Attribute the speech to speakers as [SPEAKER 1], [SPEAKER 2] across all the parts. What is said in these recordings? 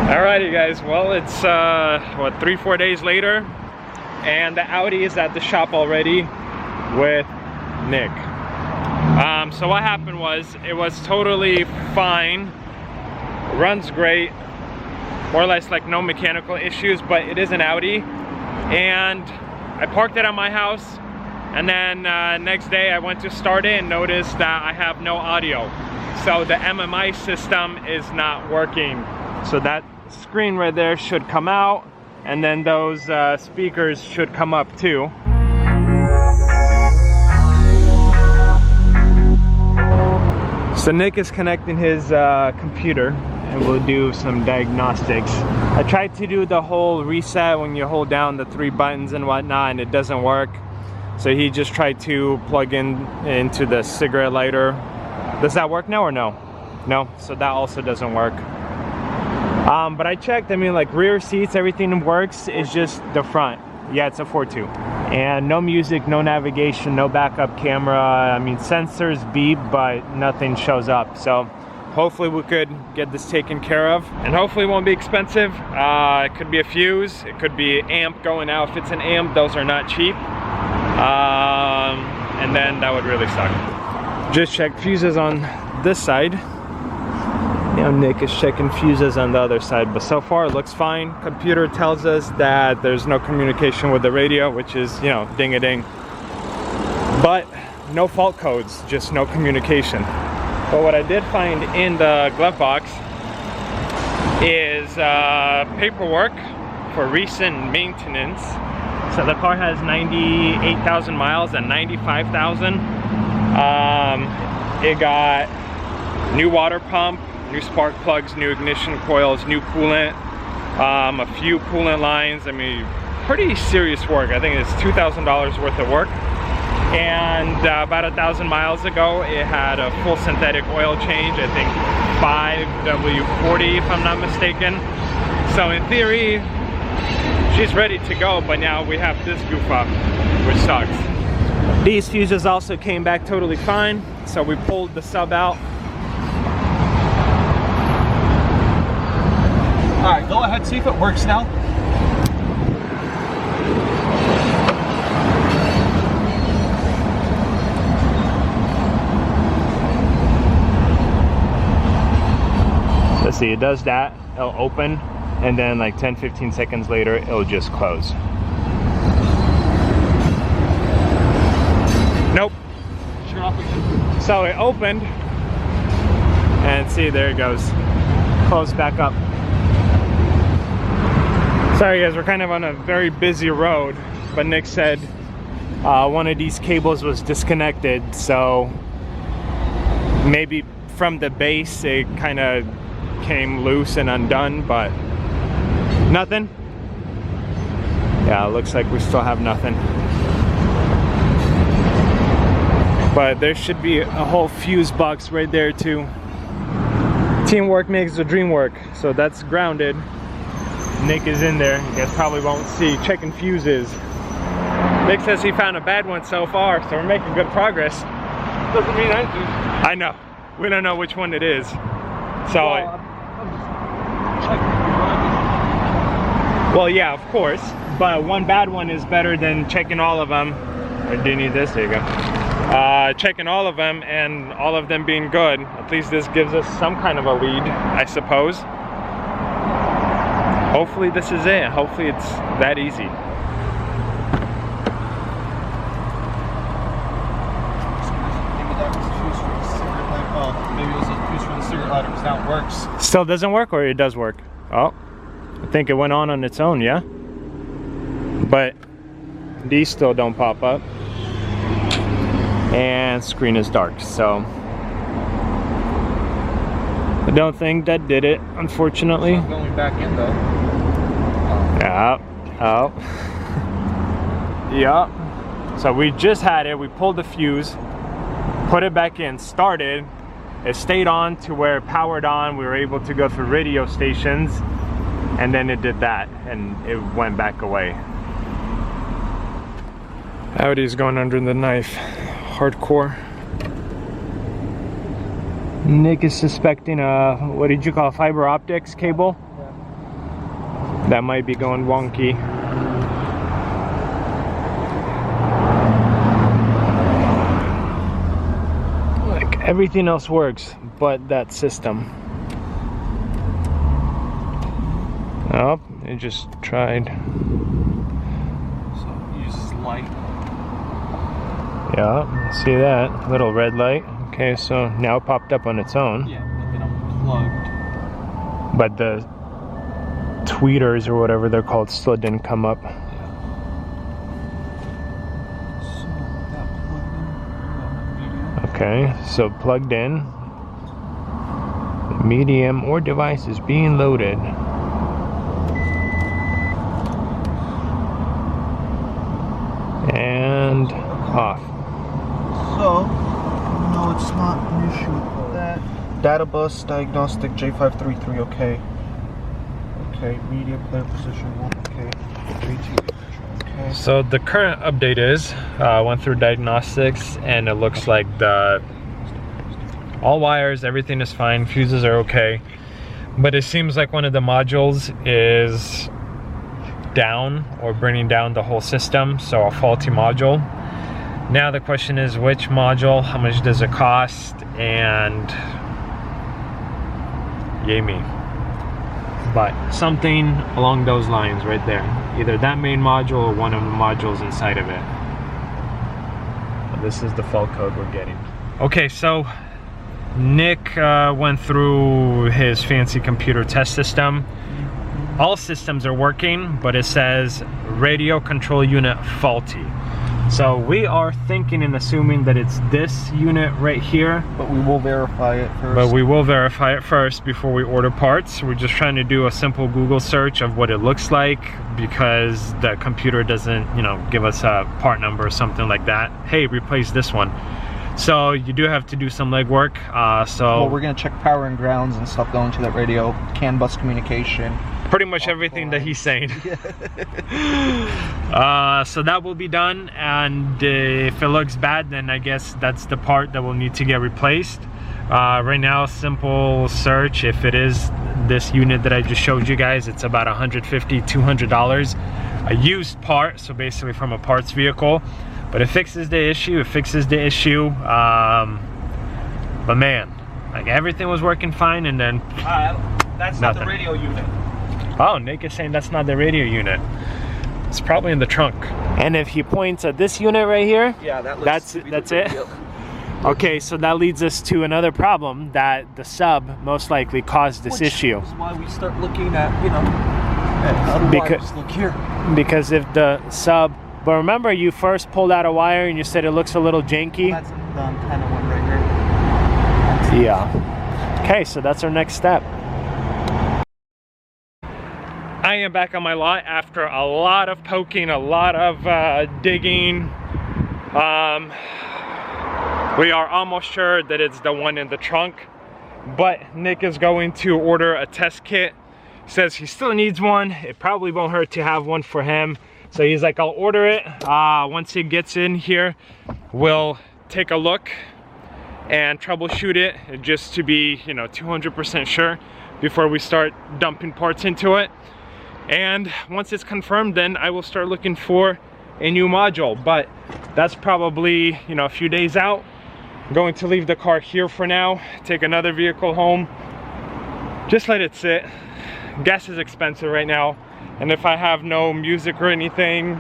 [SPEAKER 1] Alrighty guys, well it's what, 3-4 days later, and the Audi is at the shop already with Nick. So what happened was, it was totally fine, runs great, more or less like no mechanical issues, but it is an Audi, and I parked it at my house, and then next day I went to start it and noticed that I have no audio. So the MMI system is not working. So that screen right there should come out, and then those speakers should come up too. So Nick is connecting his computer and we'll do some diagnostics. I tried to do the whole reset when you hold down the 3 buttons and whatnot, and it doesn't work. So he just tried to plug into the cigarette lighter. Does that work now or no? No, so that also doesn't work. But I checked, I mean, like rear seats, everything works, it's just the front. Yeah, it's a 4.2. And no music, no navigation, no backup camera. I mean, sensors beep, but nothing shows up. So hopefully we could get this taken care of, and hopefully it won't be expensive. It could be a fuse, it could be amp going out. If it's an amp, those are not cheap. And then that would really suck. Just checked fuses on this side. Now Nick is checking fuses on the other side, but so far it looks fine. Computer tells us that there's no communication with the radio, which is, you know, ding-a-ding. But no fault codes, just no communication. But what I did find in the glove box is paperwork for recent maintenance. So the car has 98,000 miles and 95,000. It got new water pump, new spark plugs, new ignition coils, new coolant, a few coolant lines. I mean, pretty serious work. I think it's $2,000 worth of work. And about 1,000 miles ago, it had a full synthetic oil change. I think 5W40, if I'm not mistaken. So in theory, she's ready to go, but now we have this goof up, which sucks. These fuses also came back totally fine, so we pulled the sub out.
[SPEAKER 2] Alright, go ahead, see if it works now.
[SPEAKER 1] Let's see, it does that, it'll open, and then like 10-15 seconds later, it'll just close. Nope.
[SPEAKER 2] Shut off again.
[SPEAKER 1] So it opened, and see, there it goes. Close back up. Sorry guys, we're kind of on a very busy road, but Nick said one of these cables was disconnected, so maybe from the base it kind of came loose and undone, but nothing. Yeah, it looks like we still have nothing. But there should be a whole fuse box right there too. Teamwork makes the dream work, so that's grounded. Nick is in there. You guys probably won't see, checking fuses. Nick says he found a bad one so far, so we're making good progress.
[SPEAKER 2] Doesn't mean anything.
[SPEAKER 1] I know. We don't know which one it is. So, well, yeah, of course. But one bad one is better than checking all of them. Or do you need this? There you go. Checking all of them and all of them being good. At least this gives us some kind of a lead, I suppose. Hopefully this is it. Hopefully it's that easy.
[SPEAKER 2] Maybe it was a fuse for the cigarette lighter, because now it works.
[SPEAKER 1] Still doesn't work, or it does work? Oh, I think it went on its own, yeah? But these still don't pop up. And screen is dark, so I don't think that did it, unfortunately.
[SPEAKER 2] It's not going back in though.
[SPEAKER 1] Yeah. Oh. Yeah. So we just had it. We pulled the fuse, put it back in, started. It stayed on to where it powered on. We were able to go through radio stations, and then it did that, and it went back away. Audi's going under the knife. Hardcore. Nick is suspecting a, what did you call, fiber optics cable? That might be going wonky. Like everything else works, but that system. Oh, it just tried.
[SPEAKER 2] So it uses light.
[SPEAKER 1] Yeah, see that little red light. Okay, so now it popped up on its own.
[SPEAKER 2] Yeah, but then unplugged.
[SPEAKER 1] But the tweeters or whatever they're called still didn't come up.
[SPEAKER 2] Yeah. So that plugged in. Medium.
[SPEAKER 1] Okay, so plugged in. Medium or device is being loaded. And off.
[SPEAKER 2] So, no, it's not an issue with that. Data bus, diagnostic, J533, okay. Okay, media player position 1, okay. okay.
[SPEAKER 1] So the current update is, went through diagnostics and it looks like all wires, everything is fine, fuses are okay. But it seems like one of the modules is down or burning down the whole system, so a faulty module. Now the question is which module, how much does it cost, and yay me. But something along those lines right there. Either that main module or one of the modules inside of it. But this is the fault code we're getting. Okay, so Nick went through his fancy computer test system. All systems are working, but it says radio control unit faulty. So we are thinking and assuming that it's this unit right here.
[SPEAKER 2] But we will verify it first.
[SPEAKER 1] But we will verify it first before we order parts. We're just trying to do a simple Google search of what it looks like because the computer doesn't, you know, give us a part number or something like that. Hey, replace this one. So you do have to do some legwork.
[SPEAKER 2] Well, we're gonna check power and grounds and stuff going to that radio, CAN bus communication.
[SPEAKER 1] Pretty much everything that he's saying. So that will be done, and if it looks bad, then I guess that's the part that will need to get replaced. Right now, simple search, if it is this unit that I just showed you guys, it's about $150, $200. A used part, so basically from a parts vehicle. But it fixes the issue, but man, like everything was working fine, and then
[SPEAKER 2] that's
[SPEAKER 1] nothing.
[SPEAKER 2] not the radio unit.
[SPEAKER 1] Oh, Nick is saying that's not the radio unit. It's probably in the trunk. And if he points at this unit right here,
[SPEAKER 2] yeah, that
[SPEAKER 1] that's it. Okay, so that leads us to another problem that the sub most likely caused this issue.
[SPEAKER 2] Which is why we start looking at, you know, how the wires look here.
[SPEAKER 1] Because if the sub, but remember you first pulled out a wire and you said it looks a little janky.
[SPEAKER 2] Well, that's the antenna one right here.
[SPEAKER 1] Yeah. Okay, so that's our next step. I am back on my lot after a lot of poking, a lot of digging. We are almost sure that it's the one in the trunk, but Nick is going to order a test kit. Says he still needs one. It probably won't hurt to have one for him. So he's like, I'll order it. Once he gets in here, we'll take a look and troubleshoot it just to be, you know, 200% sure before we start dumping parts into it. And once it's confirmed, then I will start looking for a new module. But that's probably, you know, a few days out. I'm going to leave the car here for now, take another vehicle home, just let it sit. Gas is expensive right now, and if I have no music or anything,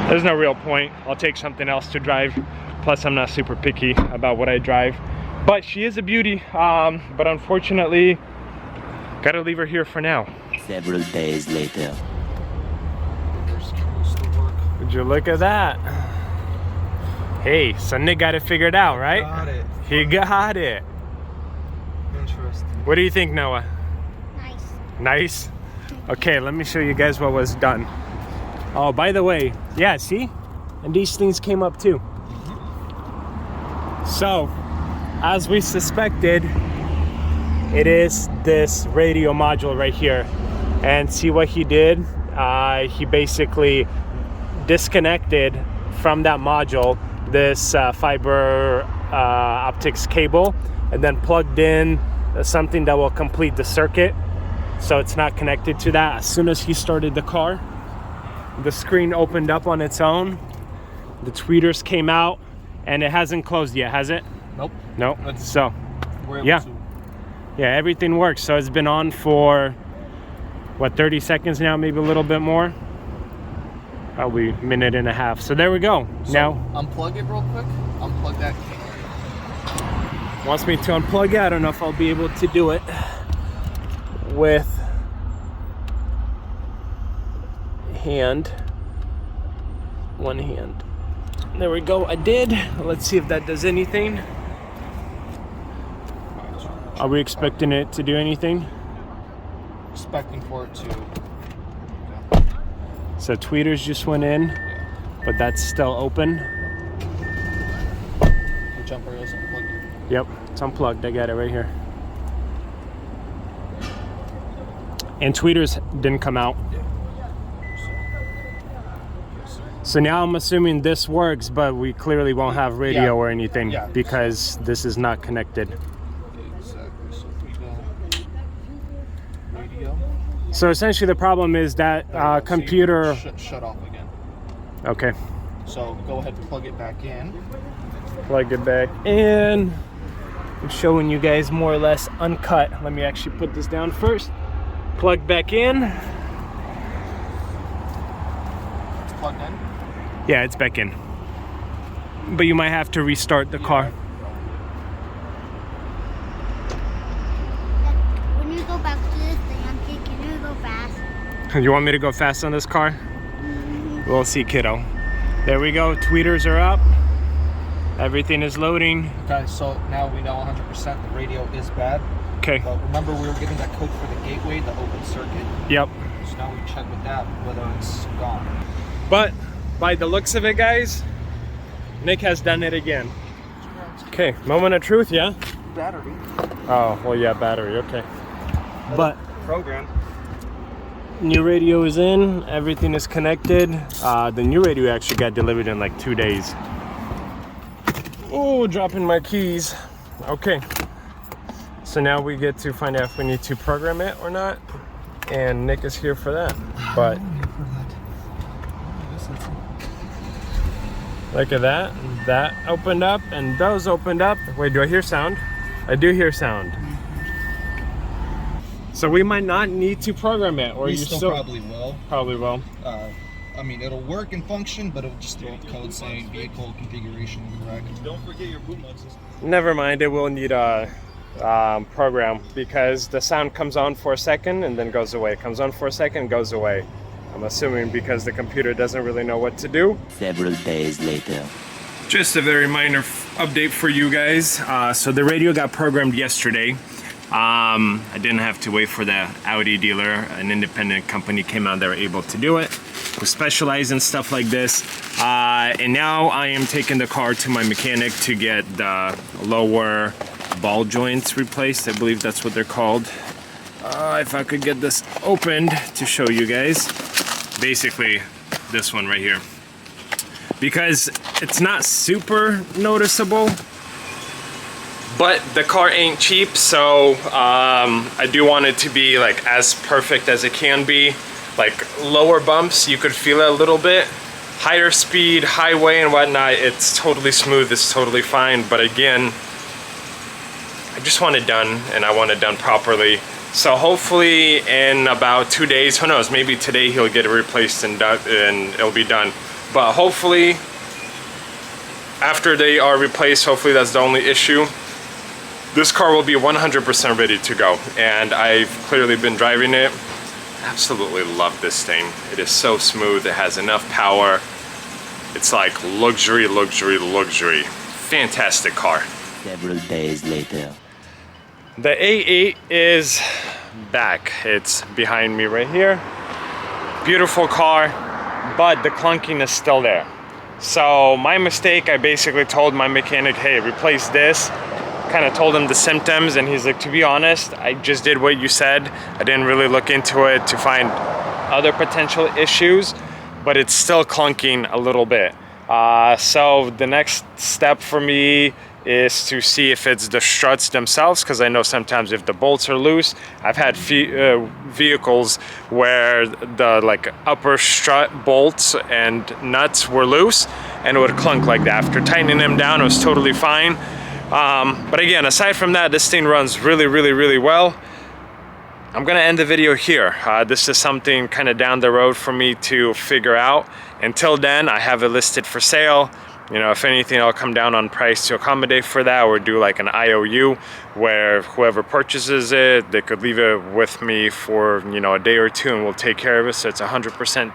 [SPEAKER 1] there's no real point. I'll take something else to drive. Plus, I'm not super picky about what I drive. But she is a beauty, but unfortunately, gotta leave her here for now.
[SPEAKER 3] Several days later.
[SPEAKER 1] Would you look at that? Hey, so Nick got it figured out, right?
[SPEAKER 2] Got it.
[SPEAKER 1] He got it.
[SPEAKER 2] Interesting.
[SPEAKER 1] What do you think, Noah?
[SPEAKER 4] Nice.
[SPEAKER 1] Nice? Okay, let me show you guys what was done. Oh, by the way, yeah, see? And these things came up too. So, as we suspected, it is this radio module right here. And see what he did? He basically disconnected from that module this fiber optics cable, and then plugged in something that will complete the circuit. so it's not connected to that. As soon as he started the car, the screen opened up on its own, the tweeters came out, and it hasn't closed yet, has it?
[SPEAKER 2] Nope.
[SPEAKER 1] Nope. So
[SPEAKER 2] We're able
[SPEAKER 1] yeah,
[SPEAKER 2] to.
[SPEAKER 1] yeah, everything works. So it's been on for what, 30 seconds now, maybe a little bit more, probably a minute and a half. So there we go.
[SPEAKER 2] So
[SPEAKER 1] now
[SPEAKER 2] unplug it real quick. Unplug that cable.
[SPEAKER 1] wants me to unplug it. I don't know if I'll be able to do it with one hand. There we go, I did. Let's see if that does anything. Are we expecting it to do anything?
[SPEAKER 2] Expecting for it to.
[SPEAKER 1] So tweeters just went in, but that's still open.
[SPEAKER 2] The jumper is unplugged.
[SPEAKER 1] Yep, it's unplugged. I got it right here. And tweeters didn't come out. So now I'm assuming this works, but we clearly won't have radio or anything because this is not connected.
[SPEAKER 2] Exactly. So we go radio.
[SPEAKER 1] So essentially the problem is that computer...
[SPEAKER 2] Shut off again.
[SPEAKER 1] Okay.
[SPEAKER 2] So go ahead and plug it back in.
[SPEAKER 1] Plug it back in. I'm showing you guys more or less uncut. Let me actually put this down first. Plug back in.
[SPEAKER 2] It's plugged in.
[SPEAKER 1] Yeah, it's back in. But you might have to restart the car.
[SPEAKER 4] When you go back to this thing, can you go fast?
[SPEAKER 1] You want me to go fast on this car? We'll see, kiddo. There we go. Tweeters are up. Everything is loading.
[SPEAKER 2] Okay, so now we know 100% the radio is bad.
[SPEAKER 1] Okay.
[SPEAKER 2] But remember, we were getting that code for the gateway, the open circuit.
[SPEAKER 1] Yep.
[SPEAKER 2] So now we check with that whether it's gone.
[SPEAKER 1] But by the looks of it, guys, Nick has done it again. Okay, moment of truth, yeah?
[SPEAKER 2] Battery.
[SPEAKER 1] Oh, well, yeah, battery, okay. But
[SPEAKER 2] Program.
[SPEAKER 1] new radio is in, everything is connected. The new radio actually got delivered in like 2 days. Oh, dropping my keys. Okay. So now we get to find out if we need to program it or not. And Nick is here for that. But look at that. That opened up and those opened up. Wait, do I hear sound? I do hear sound. So we might not need to program it, or
[SPEAKER 2] We
[SPEAKER 1] you
[SPEAKER 2] still probably will.
[SPEAKER 1] probably will.
[SPEAKER 2] I mean, it'll work and function, but it'll just throw a code saying vehicle configuration incorrect. Don't forget your boot mode system.
[SPEAKER 1] Never mind, it will need a program because the sound comes on for a second and then goes away. Comes on for a second, goes away. I'm assuming because the computer doesn't really know what to do.
[SPEAKER 3] Several days later.
[SPEAKER 1] Just a very minor update for you guys. So the radio got programmed yesterday. I didn't have to wait for the Audi dealer. An independent company came out, they were able to do it. We specialize in stuff like this. And now I am taking the car to my mechanic to get the lower ball joints replaced. I believe that's what they're called. If I could get this opened to show you guys. Basically, this one right here. Because it's not super noticeable, but the car ain't cheap, so I do want it to be like as perfect as it can be. Like lower bumps, you could feel it a little bit. Higher speed, highway and whatnot, it's totally smooth, it's totally fine. But again, I just want it done, and I want it done properly. So hopefully in about 2 days, who knows, maybe today he'll get it replaced and it'll be done. But hopefully, after they are replaced, hopefully that's the only issue. This car will be 100% ready to go, and I've clearly been driving it. Absolutely love this thing. It is so smooth, it has enough power. It's like luxury, luxury, luxury. Fantastic car.
[SPEAKER 3] Several days later.
[SPEAKER 1] The A8 is back. It's behind me right here. Beautiful car, but the clunking is still there. So my mistake, I basically told my mechanic, hey, replace this. Kind of told him the symptoms, and he's like, to be honest, I just did what you said. I didn't really look into it to find other potential issues, but it's still clunking a little bit. So the next step for me is to see if it's the struts themselves, because I know sometimes if the bolts are loose, I've had vehicles where the like upper strut bolts and nuts were loose and it would clunk like that. After tightening them down, it was totally fine. But again, aside from that, this thing runs really well. I'm gonna end the video here. This is something kind of down the road for me to figure out. Until then, I have it listed for sale. You know, if anything, I'll come down on price to accommodate for that, or do like an IOU where whoever purchases it, they could leave it with me for, you know, a day or two and we'll take care of it so it's 100%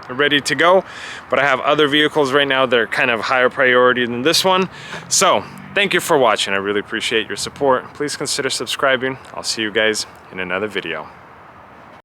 [SPEAKER 1] ready to go. But I have other vehicles right now that are kind of higher priority than this one. So thank you for watching. I really appreciate your support. Please consider subscribing. I'll see you guys in another video.